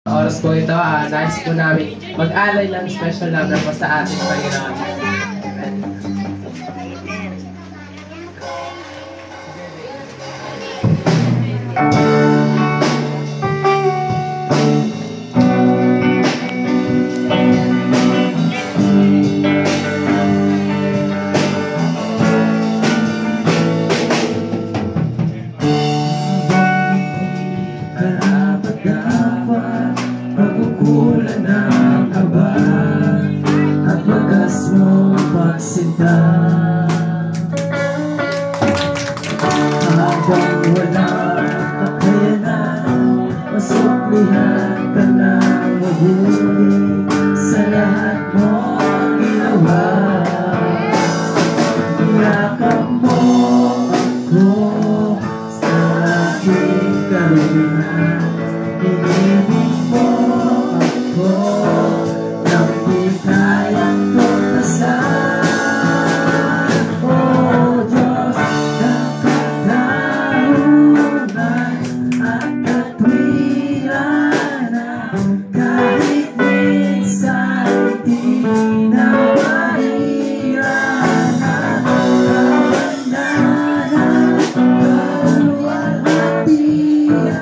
Oras po ito, nais po namin mag-alay ng special number po sa ating Panginoon. Pagkukulan ng kaba at wagas mong pagsinta, habang walang kakayanan, masuklihan ka ng mabuti sa lahat mong ginawa. Niyakap mo ako sa aking karumihan, inibig mo ako nang di kayang tuklasan. Oh Diyos, nakatarungan at katwiran na kahit minsan di na mairanan. Kabandanan, kaluwalhatian,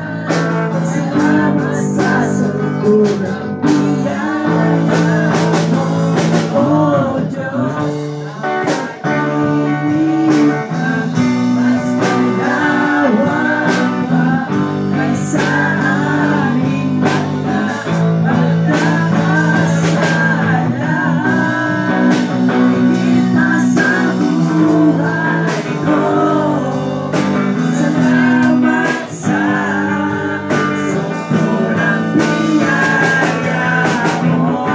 salamat sa sungkulang biyaya mo. Oh Diyos, nakakaibigan, mas malawak pa kaysa aming mga pagkakasala. Higit pa sa buhay ko, salamat sa sungkulang biyaya mo.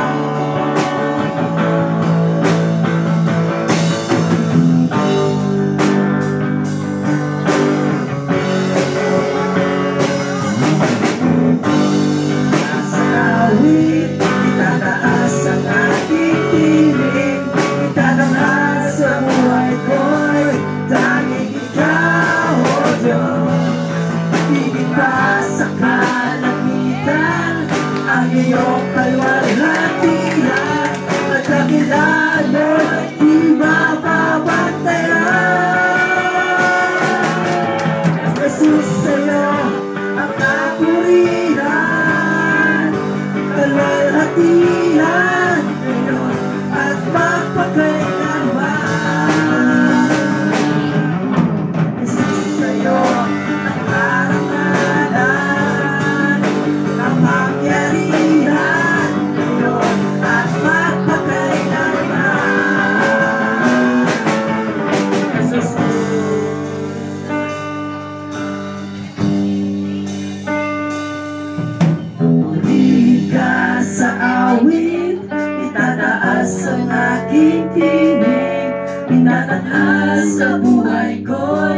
Sa awit, itataas ang aking tinig, itatanghal sa buhay ko'y tanging ikaw, oh Diyos. Higit pa sa kalangitan, ang iyong kaluwalhatian at dakilan mo'y di mababantayan. Jesus, sa'yo ang kapurihan, kaluwalhatian ngayon at magpakailanman. Jesus, sa'yo ang karangalan, kapangyarihan ngayon at magpakailanman. Jesus, puri ka sa awit, itataas ang aking tinig, itatanghal sa buhay ko'y